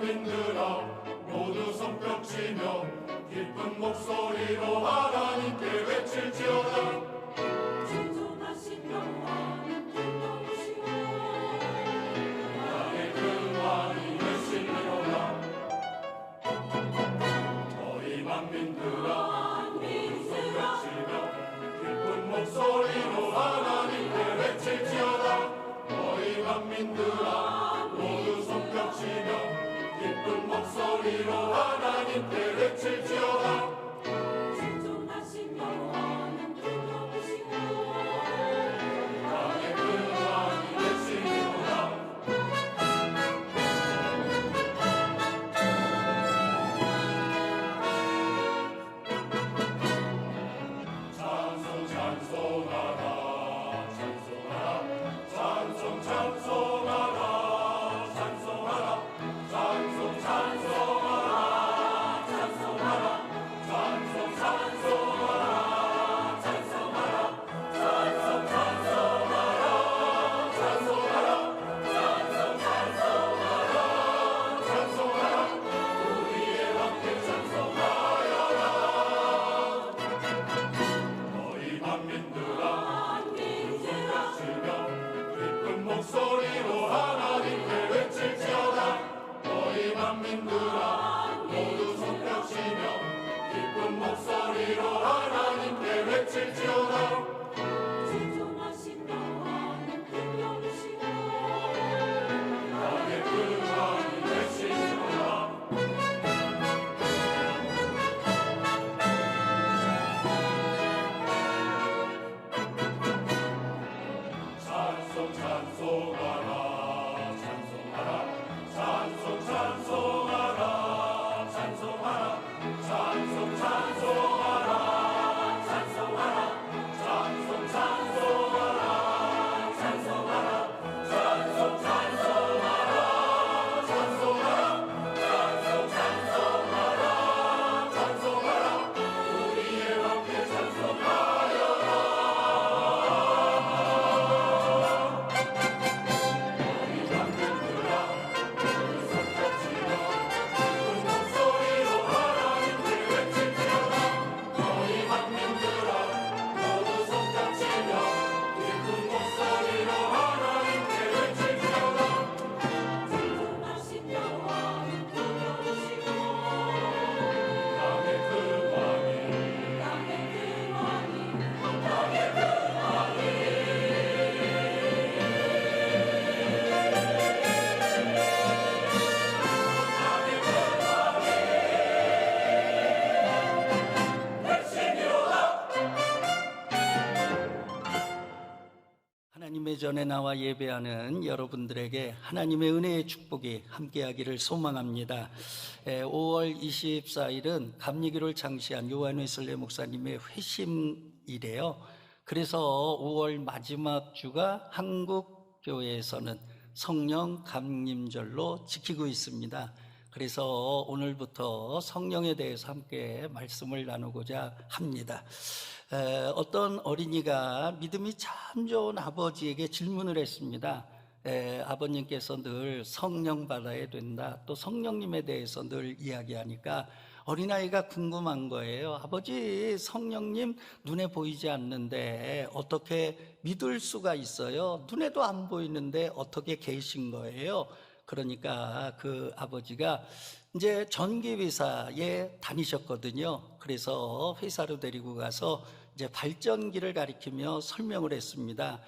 만민들아 모두 손뼉치며 기쁜 목소리로 하나님께 외칠지어다. 지존하신 여호와는 뜨거우시오. 나의 그 왕이 되시리로다. 너희 만민들아 모두 손뼉치며 기쁜 목소리로 하나님께 외칠지어다. 너희 만민들아 모두 손뼉치며 기쁜 목소리로 하나님께 외칠지어다. 지존하신 여호와는 뜨거우시오. 나의 그 왕이 되시리로다. 찬송 찬송하라 찬송하라 찬송 찬송하라 찬송하라 찬송 찬송하라 찬송하라 찬송 찬송하라 찬송하라 찬송 찬송하라 찬송하라 찬송 찬송하라 찬송하라 우리의 함께 찬송하여라. 너희 만민들아 손뼉치며 기쁜 목소리로 하나님께 외칠지어다. 너희 만민들아 모두 손뼉치며 기쁜 목소리로 하나님께 외칠지어다. 지존하신 여호와는 뜨거우시오. 나의 그 왕이 되시리로다. 찬송 찬송하라 찬송하라 찬송 찬송하라 찬송하라 찬송 찬송하라 찬송하라 찬송 찬송하라 찬송하라 찬송 찬송하라 찬송하라 찬송 찬송하라 찬송하라 우리의 함께 찬송하여라. 너희 만민들아 모두 손뼉치며 기쁜 목소리로 하나님께 외칠지어다. 너희 만민들아 모두 손뼉치며 기쁜 목소리로 하나님께 외칠지어다. 지존하신 여호와는 뜨거우시오. 나의 그 왕이 나의 그 왕이 나의 그 왕이 하나님의 전에 나와 예배하는 여러분들에게 하나님의 은혜의 축복이 함께하기를 소망합니다. 5월 24일은 감리교를 창시한 요한 웨슬레 목사님의 회심이래요. 그래서 5월 마지막 주가 한국 교회에서는 성령 감림절로 지키고 있습니다. 그래서 오늘부터 성령에 대해서 함께 말씀을 나누고자 합니다. 어떤 어린이가 믿음이 참 좋은 아버지에게 질문을 했습니다. 아버님께서 늘 성령 받아야 된다, 또 성령님에 대해서 늘 이야기하니까 어린아이가 궁금한 거예요. 아버지, 성령님 눈에 보이지 않는데 어떻게 믿을 수가 있어요? 눈에도 안 보이는데 어떻게 계신 거예요? 그러니까 그 아버지가 이제 전기회사에 다니셨거든요. 그래서 회사로 데리고 가서 이제 발전기를 가리키며 설명을 했습니다.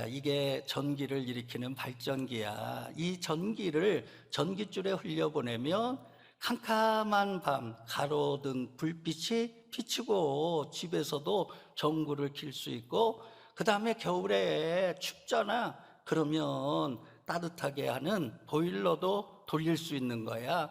이게 전기를 일으키는 발전기야. 이 전기를 전기줄에 흘려보내면 캄캄한 밤 가로등 불빛이 비치고 집에서도 전구를 켤 수 있고, 그 다음에 겨울에 춥잖아. 그러면 따뜻하게 하는 보일러도 돌릴 수 있는 거야.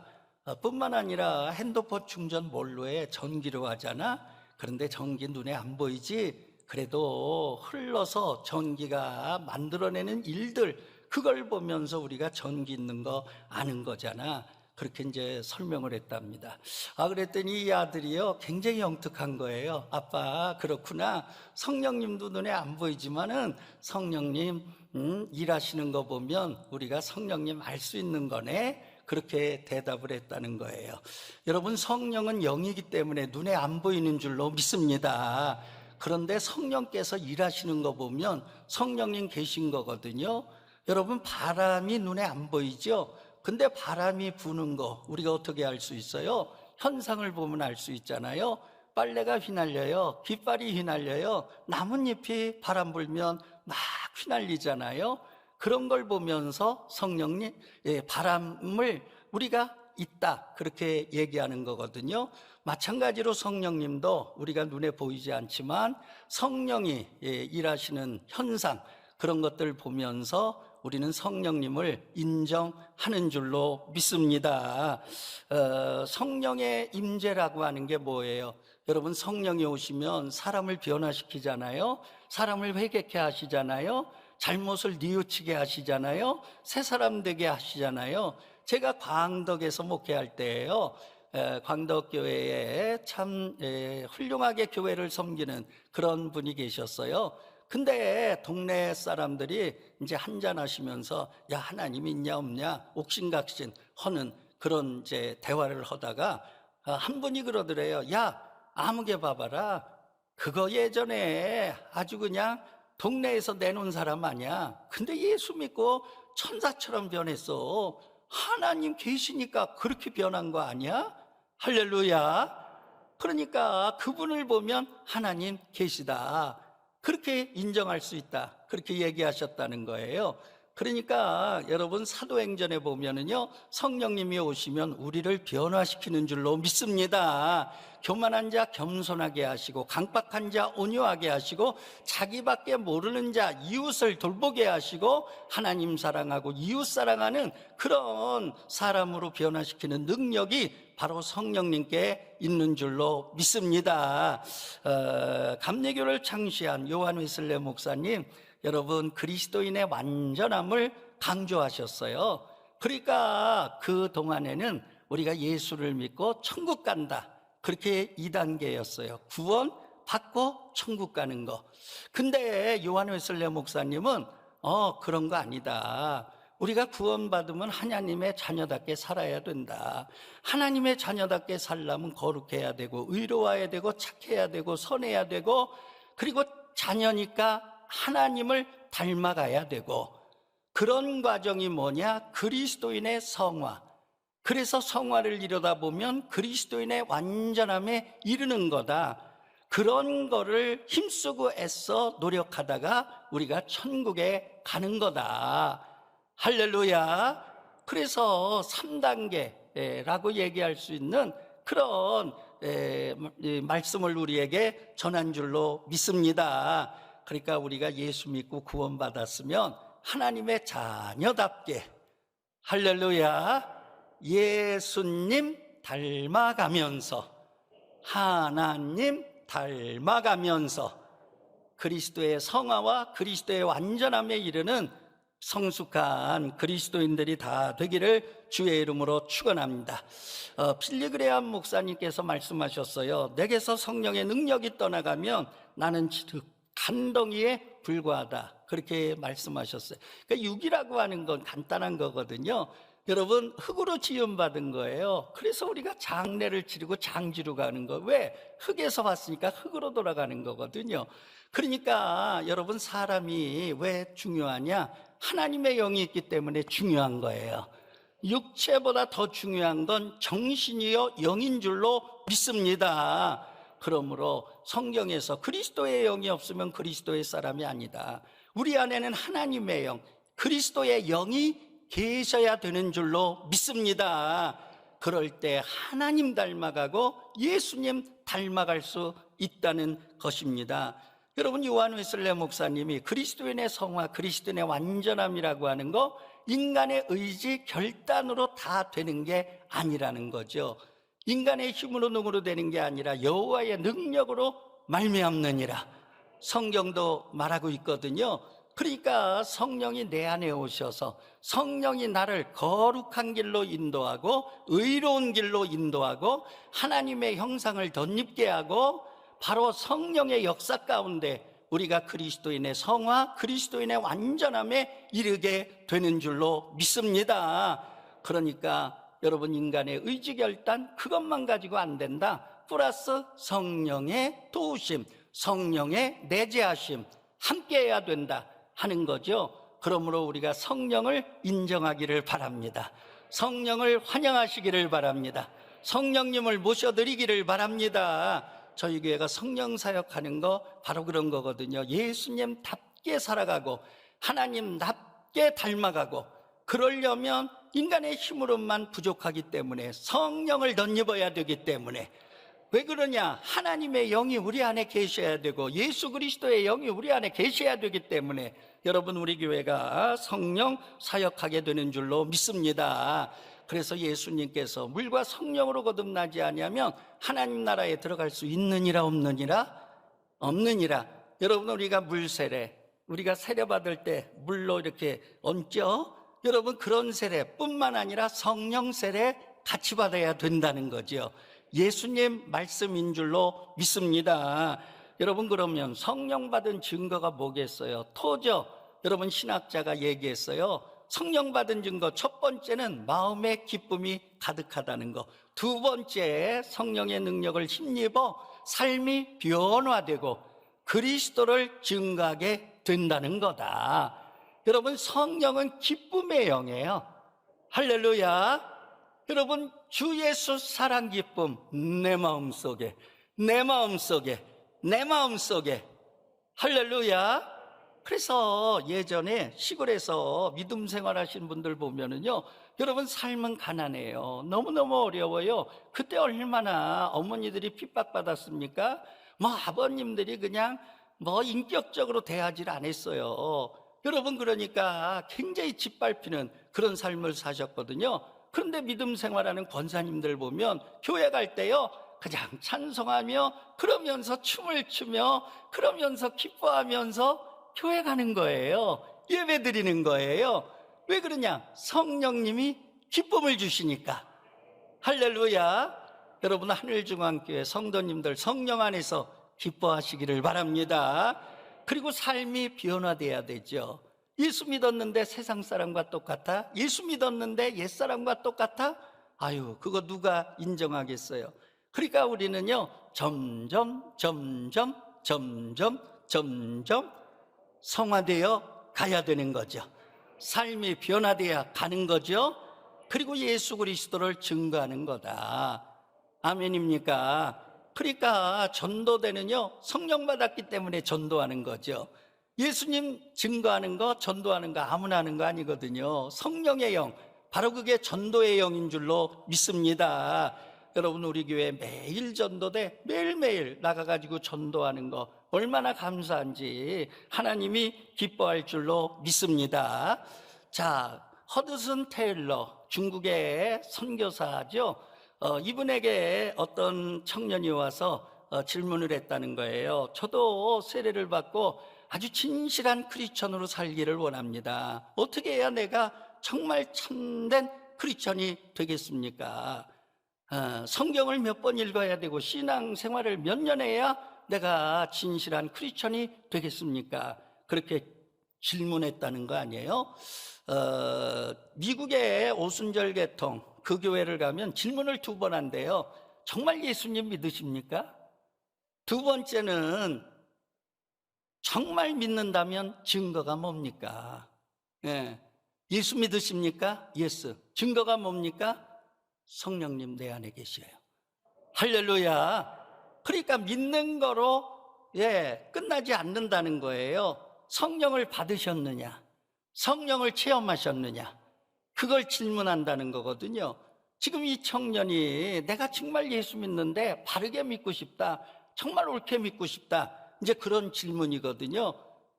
뿐만 아니라 핸드폰 충전 뭘로 해? 전기로 하잖아. 그런데 전기 눈에 안 보이지? 그래도 흘러서 전기가 만들어내는 일들, 그걸 보면서 우리가 전기 있는 거 아는 거잖아. 그렇게 이제 설명을 했답니다. 그랬더니 이 아들이요, 굉장히 영특한 거예요. 아빠, 그렇구나. 성령님도 눈에 안 보이지만은 성령님 일하시는 거 보면 우리가 성령님 알 수 있는 거네. 그렇게 대답을 했다는 거예요. 여러분, 성령은 영이기 때문에 눈에 안 보이는 줄로 믿습니다. 그런데 성령께서 일하시는 거 보면 성령님 계신 거거든요. 여러분, 바람이 눈에 안 보이죠? 근데 바람이 부는 거 우리가 어떻게 알 수 있어요? 현상을 보면 알 수 있잖아요. 빨래가 휘날려요. 깃발이 휘날려요. 나뭇잎이 바람 불면 막 휘날리잖아요. 그런 걸 보면서 성령님, 바람을 우리가 있다, 그렇게 얘기하는 거거든요. 마찬가지로 성령님도 우리가 눈에 보이지 않지만 성령이 일하시는 현상, 그런 것들 보면서 우리는 성령님을 인정하는 줄로 믿습니다. 성령의 임재라고 하는 게 뭐예요? 여러분, 성령이 오시면 사람을 변화시키잖아요. 사람을 회개케 하시잖아요. 잘못을 뉘우치게 하시잖아요. 새 사람 되게 하시잖아요. 제가 광덕에서 목회할 때예요. 광덕교회에 참 훌륭하게 교회를 섬기는 그런 분이 계셨어요. 근데 동네 사람들이 이제 한잔 하시면서 야, 하나님 있냐 없냐 옥신각신 하는 그런 이제 대화를 하다가 한 분이 그러더래요. 야, 아무개 봐봐라. 그거 예전에 아주 그냥 동네에서 내놓은 사람 아니야. 근데 예수 믿고 천사처럼 변했어. 하나님 계시니까 그렇게 변한 거 아니야? 할렐루야. 그러니까 그분을 보면 하나님 계시다, 그렇게 인정할 수 있다, 그렇게 얘기하셨다는 거예요. 그러니까 여러분, 사도행전에 보면은요, 성령님이 오시면 우리를 변화시키는 줄로 믿습니다. 교만한 자 겸손하게 하시고, 강박한 자 온유하게 하시고, 자기밖에 모르는 자 이웃을 돌보게 하시고, 하나님 사랑하고 이웃 사랑하는 그런 사람으로 변화시키는 능력이 바로 성령님께 있는 줄로 믿습니다. 감리교를 창시한 요한 웨슬레 목사님, 여러분, 그리스도인의 완전함을 강조하셨어요. 그러니까 그 동안에는 우리가 예수를 믿고 천국 간다, 그렇게 2단계였어요. 구원 받고 천국 가는 거. 근데 요한 웨슬레 목사님은 그런 거 아니다. 우리가 구원받으면 하나님의 자녀답게 살아야 된다. 하나님의 자녀답게 살려면 거룩해야 되고, 의로워야 되고, 착해야 되고, 선해야 되고, 그리고 자녀니까 하나님을 닮아가야 되고, 그런 과정이 뭐냐? 그리스도인의 성화. 그래서 성화를 이루다 보면 그리스도인의 완전함에 이르는 거다. 그런 거를 힘쓰고 애써 노력하다가 우리가 천국에 가는 거다. 할렐루야. 그래서 3단계라고 얘기할 수 있는 그런 말씀을 우리에게 전한 줄로 믿습니다. 그러니까 우리가 예수 믿고 구원받았으면 하나님의 자녀답게, 할렐루야, 예수님 닮아가면서, 하나님 닮아가면서 그리스도의 성화와 그리스도의 완전함에 이르는 성숙한 그리스도인들이 다 되기를 주의 이름으로 축원합니다. 빌리그레암 목사님께서 말씀하셨어요. 내게서 성령의 능력이 떠나가면 나는 간덩이에 불과하다, 그렇게 말씀하셨어요. 그러니까 육이라고 하는 건 간단한 거거든요. 여러분, 흙으로 지음받은 거예요. 그래서 우리가 장례를 치르고 장지로 가는 거. 왜? 흙에서 왔으니까 흙으로 돌아가는 거거든요. 그러니까 여러분, 사람이 왜 중요하냐? 하나님의 영이 있기 때문에 중요한 거예요. 육체보다 더 중요한 건 정신이요 영인 줄로 믿습니다. 그러므로 성경에서 그리스도의 영이 없으면 그리스도의 사람이 아니다. 우리 안에는 하나님의 영, 그리스도의 영이 계셔야 되는 줄로 믿습니다. 그럴 때 하나님 닮아가고 예수님 닮아갈 수 있다는 것입니다. 여러분, 요한 웨슬레 목사님이 그리스도인의 성화, 그리스도인의 완전함이라고 하는 거 인간의 의지, 결단으로 다 되는 게 아니라는 거죠. 인간의 힘으로 능으로 되는 게 아니라 여호와의 능력으로 말미암느니라, 성경도 말하고 있거든요. 그러니까 성령이 내 안에 오셔서 성령이 나를 거룩한 길로 인도하고 의로운 길로 인도하고 하나님의 형상을 덧입게 하고, 바로 성령의 역사 가운데 우리가 그리스도인의 성화, 그리스도인의 완전함에 이르게 되는 줄로 믿습니다. 그러니까 여러분 인간의 의지결단 그것만 가지고 안 된다. 플러스 성령의 도우심, 성령의 내재하심 함께해야 된다 하는 거죠. 그러므로 우리가 성령을 인정하기를 바랍니다. 성령을 환영하시기를 바랍니다. 성령님을 모셔드리기를 바랍니다. 저희 교회가 성령 사역하는 거 바로 그런 거거든요. 예수님답게 살아가고 하나님답게 닮아가고, 그러려면 인간의 힘으로만 부족하기 때문에 성령을 덧입어야 되기 때문에. 왜 그러냐? 하나님의 영이 우리 안에 계셔야 되고 예수 그리스도의 영이 우리 안에 계셔야 되기 때문에 여러분 우리 교회가 성령 사역하게 되는 줄로 믿습니다. 그래서 예수님께서 물과 성령으로 거듭나지 아니하면 하나님 나라에 들어갈 수 있느니라 없느니라? 없느니라. 여러분 우리가 물 세례, 우리가 세례 받을 때 물로 이렇게 얹죠? 여러분 그런 세례뿐만 아니라 성령 세례 같이 받아야 된다는 거죠. 예수님 말씀인 줄로 믿습니다. 여러분 그러면 성령 받은 증거가 뭐겠어요? 토죠. 여러분 신학자가 얘기했어요. 성령 받은 증거 첫 번째는 마음의 기쁨이 가득하다는 거, 두 번째 성령의 능력을 힘입어 삶이 변화되고 그리스도를 증거하게 된다는 거다. 여러분 성령은 기쁨의 영이에요. 할렐루야. 여러분 주 예수 사랑 기쁨 내 마음속에, 내 마음속에, 내 마음속에. 할렐루야. 그래서 예전에 시골에서 믿음 생활하신 분들 보면은요, 여러분 삶은 가난해요. 너무너무 어려워요. 그때 얼마나 어머니들이 핍박받았습니까? 아버님들이 그냥 인격적으로 대하질 않았어요. 여러분 그러니까 굉장히 짓밟히는 그런 삶을 사셨거든요. 그런데 믿음 생활하는 권사님들 보면 교회 갈 때요 그냥 찬송하며 그러면서 춤을 추며 그러면서 기뻐하면서 교회 가는 거예요. 예배 드리는 거예요. 왜 그러냐? 성령님이 기쁨을 주시니까. 할렐루야. 여러분 하늘중앙교회 성도님들 성령 안에서 기뻐하시기를 바랍니다. 그리고 삶이 변화돼야 되죠. 예수 믿었는데 세상 사람과 똑같아? 예수 믿었는데 옛사람과 똑같아? 아유, 그거 누가 인정하겠어요? 그러니까 우리는요 점점 성화되어 가야 되는 거죠. 삶이 변화되어 가는 거죠. 그리고 예수 그리스도를 증거하는 거다. 아멘입니까? 그러니까 전도대는요 성령 받았기 때문에 전도하는 거죠. 예수님 증거하는 거, 전도하는 거 아무나 하는 거 아니거든요. 성령의 영, 바로 그게 전도의 영인 줄로 믿습니다. 여러분 우리 교회 매일 전도대 매일매일 나가가지고 전도하는 거 얼마나 감사한지 하나님이 기뻐할 줄로 믿습니다. 자, 허드슨 테일러, 중국의 선교사죠. 이분에게 어떤 청년이 와서 질문을 했다는 거예요. 저도 세례를 받고 아주 진실한 크리스천으로 살기를 원합니다. 어떻게 해야 내가 정말 참된 크리스천이 되겠습니까? 성경을 몇 번 읽어야 되고 신앙생활을 몇 년 해야 내가 진실한 크리스천이 되겠습니까? 그렇게 질문했다는 거 아니에요? 미국의 오순절 계통 그 교회를 가면 질문을 2번 한대요. 정말 예수님 믿으십니까? 두 번째는 정말 믿는다면 증거가 뭡니까? 예수 믿으십니까? 예수. 증거가 뭡니까? 성령님 내 안에 계셔요. 할렐루야. 그러니까 믿는 거로 끝나지 않는다는 거예요. 성령을 받으셨느냐? 성령을 체험하셨느냐? 그걸 질문한다는 거거든요. 지금 이 청년이 내가 정말 예수 믿는데 바르게 믿고 싶다, 정말 옳게 믿고 싶다, 이제 그런 질문이거든요.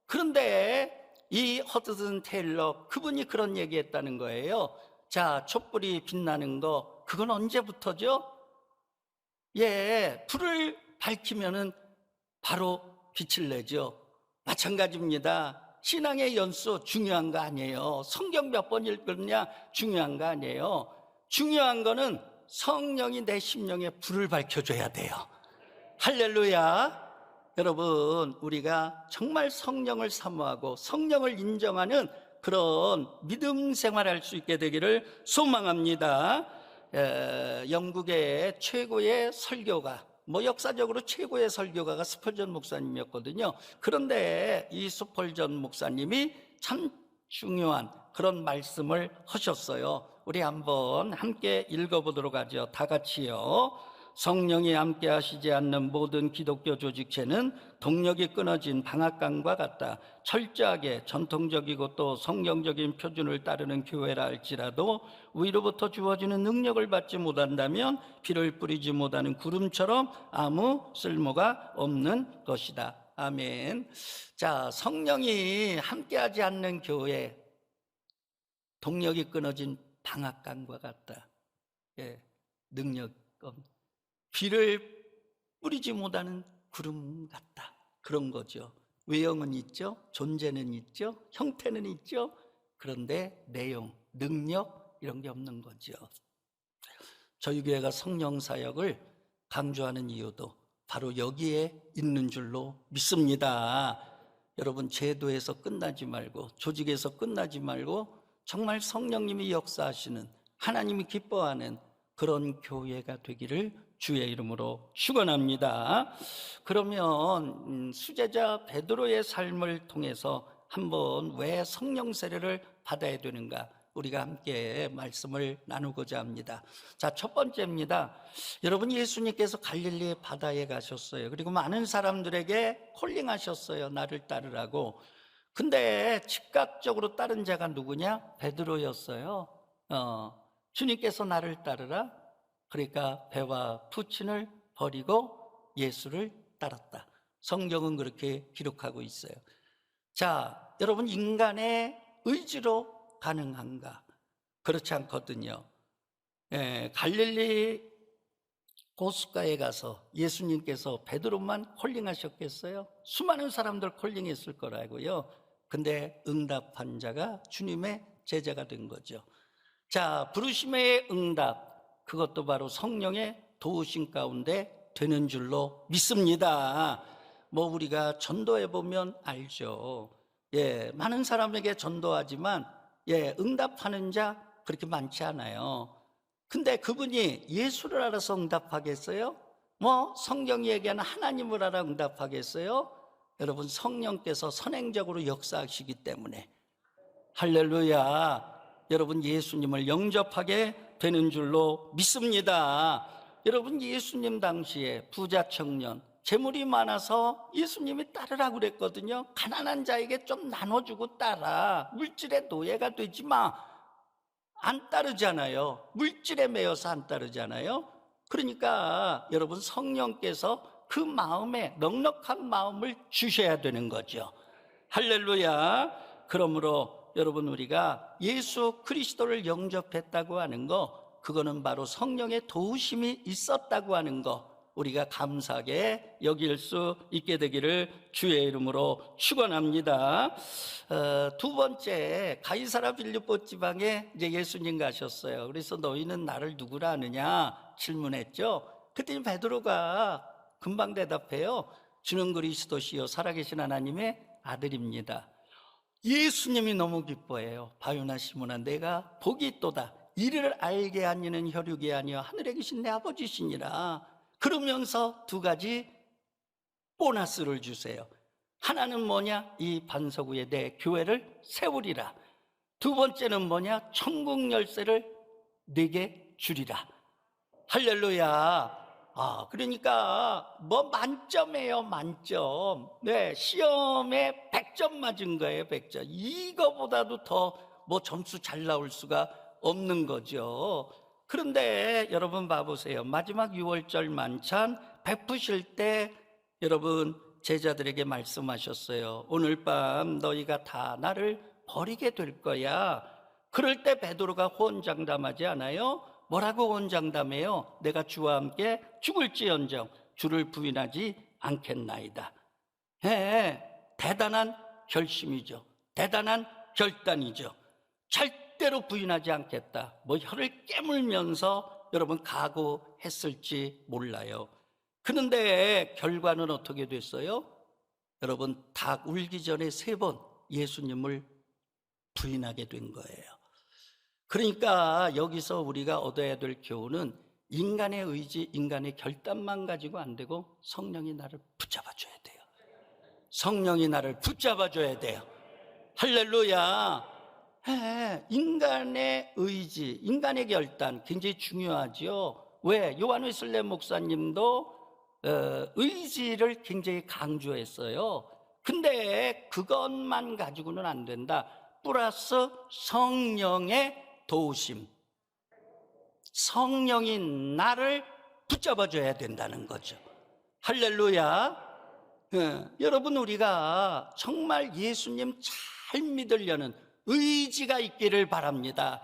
그런데 이 허드슨 테일러 그분이 그런 얘기했다는 거예요. 자, 촛불이 빛나는 거 그건 언제부터죠? 불을 밝히면은 바로 빛을 내죠. 마찬가지입니다. 신앙의 연수 중요한 거 아니에요. 성경 몇 번 읽느냐 중요한 거 아니에요. 중요한 거는 성령이 내 심령에 불을 밝혀줘야 돼요. 할렐루야. 여러분 우리가 정말 성령을 사모하고 성령을 인정하는 그런 믿음 생활할 수 있게 되기를 소망합니다. 영국의 최고의 설교가, 역사적으로 최고의 설교가가 스펄전 목사님이었거든요. 그런데 이 스펄전 목사님이 참 중요한 그런 말씀을 하셨어요. 우리 한번 함께 읽어보도록 하죠. 다 같이요. 성령이 함께 하시지 않는 모든 기독교 조직체는 동력이 끊어진 방앗간과 같다. 철저하게 전통적이고 또 성경적인 표준을 따르는 교회라 할지라도 위로부터 주어지는 능력을 받지 못한다면 비를 뿌리지 못하는 구름처럼 아무 쓸모가 없는 것이다. 아멘. 자, 성령이 함께하지 않는 교회, 동력이 끊어진 방앗간과 같다. 능력 없는, 비를 뿌리지 못하는 구름 같다. 그런 거죠. 외형은 있죠, 존재는 있죠, 형태는 있죠. 그런데 내용, 능력 이런 게 없는 거죠. 저희 교회가 성령 사역을 강조하는 이유도 바로 여기에 있는 줄로 믿습니다. 여러분, 제도에서 끝나지 말고, 조직에서 끝나지 말고 정말 성령님이 역사하시는, 하나님이 기뻐하는 그런 교회가 되기를 주의 이름으로 축원합니다. 그러면 수제자 베드로의 삶을 통해서 한번 왜 성령 세례를 받아야 되는가, 우리가 함께 말씀을 나누고자 합니다. 자, 첫 번째입니다. 여러분, 예수님께서 갈릴리 바다에 가셨어요. 그리고 많은 사람들에게 콜링하셨어요. 나를 따르라고. 근데 즉각적으로 따른 자가 누구냐? 베드로였어요. 주님께서 나를 따르라. 그러니까 배와 푸친을 버리고 예수를 따랐다. 성경은 그렇게 기록하고 있어요. 자, 여러분, 인간의 의지로 가능한가? 그렇지 않거든요. 갈릴리 호숫가에 가서 예수님께서 베드로만 콜링하셨겠어요? 수많은 사람들 콜링했을 거라고요. 근데 응답한 자가 주님의 제자가 된 거죠. 자, 부르심의 응답, 그것도 바로 성령의 도우심 가운데 되는 줄로 믿습니다. 우리가 전도해 보면 알죠. 많은 사람에게 전도하지만 응답하는 자 그렇게 많지 않아요. 근데 그분이 예수를 알아서 응답하겠어요? 성경이 얘기하는 하나님을 알아 응답하겠어요? 여러분, 성령께서 선행적으로 역사하시기 때문에, 할렐루야, 여러분, 예수님을 영접하게 되는 줄로 믿습니다. 여러분, 예수님 당시에 부자 청년, 재물이 많아서 예수님이 따르라고 그랬거든요. 가난한 자에게 좀 나눠주고 따라, 물질의 노예가 되지 마. 안 따르잖아요. 물질에 매여서 안 따르잖아요. 그러니까 여러분, 성령께서 그 마음에, 넉넉한 마음을 주셔야 되는 거죠. 할렐루야. 그러므로 여러분, 우리가 예수 그리스도를 영접했다고 하는 거, 그거는 바로 성령의 도우심이 있었다고 하는 거, 우리가 감사하게 여길 수 있게 되기를 주의 이름으로 축원합니다. 두 번째, 가이사라 빌립보 지방에 이제 예수님 가셨어요. 그래서 너희는 나를 누구라 하느냐 질문했죠. 그때 베드로가 금방 대답해요. 주는 그리스도시요 살아계신 하나님의 아들입니다. 예수님이 너무 기뻐해요. 바요나 시몬아, 내가 복이 있도다. 이를 알게 한 이는 혈육이 아니여 하늘에 계신 내 아버지시니라. 그러면서 두 가지 보너스를 주세요. 하나는 뭐냐? 이 반석 위에 내 교회를 세우리라. 두 번째는 뭐냐? 천국 열쇠를 네게 주리라. 할렐루야. 그러니까 만점이에요, 만점. 시험에 100점 맞은 거예요, 100점. 이거보다도 더 점수 잘 나올 수가 없는 거죠. 그런데 여러분 봐보세요. 마지막 6월절 만찬 베푸실 때 여러분 제자들에게 말씀하셨어요. 오늘 밤 너희가 다 나를 버리게 될 거야. 그럴 때 베드로가 호언장담하지 않아요? 뭐라고 호언장담해요? 내가 주와 함께 죽을지언정 주를 부인하지 않겠나이다. 대단한 결심이죠. 대단한 결단이죠. 절대로 부인하지 않겠다. 혀를 깨물면서 여러분 각오했을지 몰라요. 그런데 결과는 어떻게 됐어요? 여러분, 닭 울기 전에 3번 예수님을 부인하게 된 거예요. 그러니까 여기서 우리가 얻어야 될 교훈은 인간의 의지, 인간의 결단만 가지고 안 되고 성령이 나를 붙잡아 줘야 돼요. 성령이 나를 붙잡아 줘야 돼요. 할렐루야. 인간의 의지, 인간의 결단 굉장히 중요하죠. 왜? 요한 웨슬레 목사님도 의지를 굉장히 강조했어요. 근데 그것만 가지고는 안 된다. 플러스 성령의 도우심. 성령이 나를 붙잡아줘야 된다는 거죠. 할렐루야. 여러분, 우리가 정말 예수님 잘 믿으려는 의지가 있기를 바랍니다.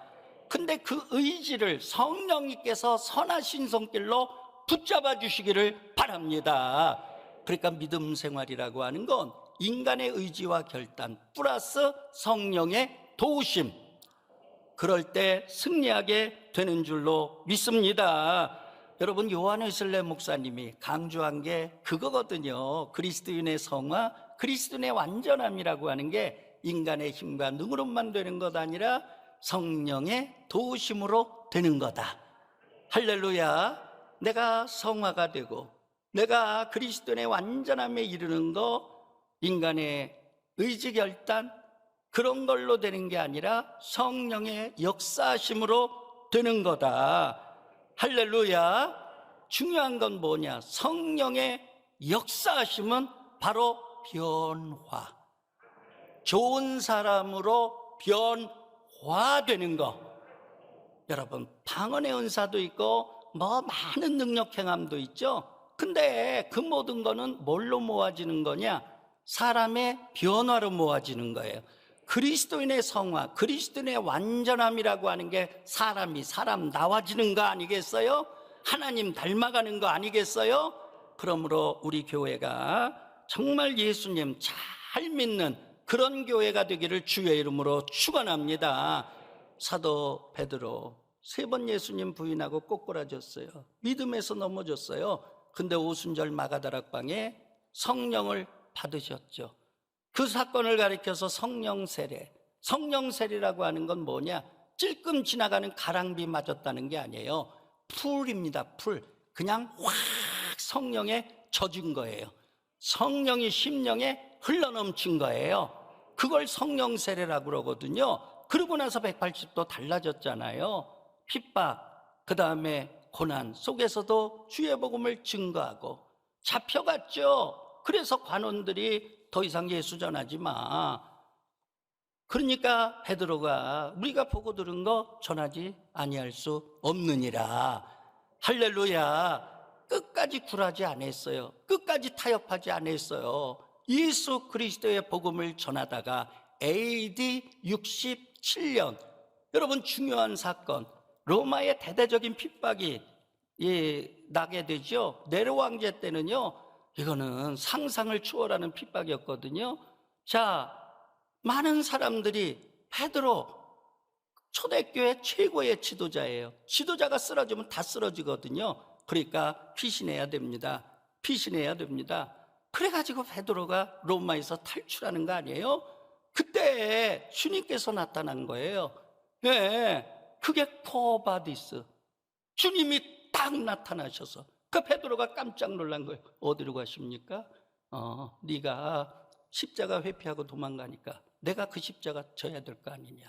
근데 그 의지를 성령님께서 선하신 손길로 붙잡아 주시기를 바랍니다. 그러니까 믿음 생활이라고 하는 건 인간의 의지와 결단 플러스 성령의 도우심, 그럴 때 승리하게 되는 줄로 믿습니다. 여러분, 요한 웨슬레 목사님이 강조한 게 그거거든요. 그리스도인의 성화, 그리스도인의 완전함이라고 하는 게 인간의 힘과 능으로만 되는 것 아니라 성령의 도우심으로 되는 거다. 할렐루야. 내가 성화가 되고 내가 그리스도인의 완전함에 이르는 거 인간의 의지 결단 그런 걸로 되는 게 아니라 성령의 역사하심으로 되는 거다. 할렐루야. 중요한 건 뭐냐? 성령의 역사하심은 바로 변화. 좋은 사람으로 변화되는 거. 여러분, 방언의 은사도 있고 뭐 많은 능력 행함도 있죠. 근데 그 모든 거는 뭘로 모아지는 거냐? 사람의 변화로 모아지는 거예요. 그리스도인의 성화, 그리스도인의 완전함이라고 하는 게 사람 나와지는 거 아니겠어요? 하나님 닮아가는 거 아니겠어요? 그러므로 우리 교회가 정말 예수님 잘 믿는 그런 교회가 되기를 주의 이름으로 축원합니다. 사도 베드로 3번 예수님 부인하고 꼬꾸라졌어요. 믿음에서 넘어졌어요. 근데 오순절 마가다락방에 성령을 받으셨죠. 그 사건을 가리켜서 성령 세례. 성령 세례라고 하는 건 뭐냐? 찔끔 지나가는 가랑비 맞았다는 게 아니에요. 풀입니다. 풀. 그냥 확 성령에 젖은 거예요. 성령이 심령에 흘러넘친 거예요. 그걸 성령 세례라고 그러거든요. 그러고 나서 180도 달라졌잖아요. 핍박, 그 다음에 고난 속에서도 주의 복음을 증거하고 잡혀갔죠. 그래서 관원들이 더 이상 예수 전하지 마. 그러니까 베드로가 우리가 보고 들은 거 전하지 아니할 수 없느니라. 할렐루야. 끝까지 굴하지 않았어요. 끝까지 타협하지 않았어요. 예수 그리스도의 복음을 전하다가 AD 67년, 여러분 중요한 사건, 로마의 대대적인 핍박이 나게 되죠. 네로 황제 때는요, 이거는 상상을 초월하는 핍박이었거든요. 자, 많은 사람들이 베드로 초대교회 최고의 지도자예요. 지도자가 쓰러지면 다 쓰러지거든요. 그러니까 피신해야 됩니다. 피신해야 됩니다. 그래가지고 베드로가 로마에서 탈출하는 거 아니에요? 그때 주님께서 나타난 거예요. 네, 그게 코바디스. 주님이 딱 나타나셔서 그 베드로가 깜짝 놀란 거예요. 어디로 가십니까? 네가 십자가 회피하고 도망가니까 내가 그 십자가 져야 될 거 아니냐.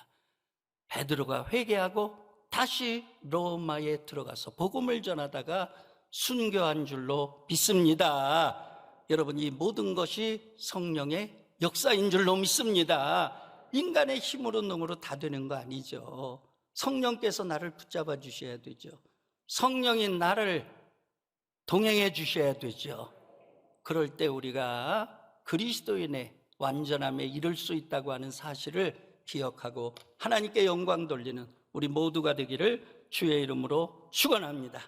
베드로가 회개하고 다시 로마에 들어가서 복음을 전하다가 순교한 줄로 믿습니다. 여러분, 이 모든 것이 성령의 역사인 줄로 믿습니다. 인간의 힘으로 능으로 다 되는 거 아니죠. 성령께서 나를 붙잡아 주셔야 되죠. 성령이 나를 동행해 주셔야 되죠. 그럴 때 우리가 그리스도인의 완전함에 이를 수 있다고 하는 사실을 기억하고 하나님께 영광 돌리는 우리 모두가 되기를 주의 이름으로 축원합니다.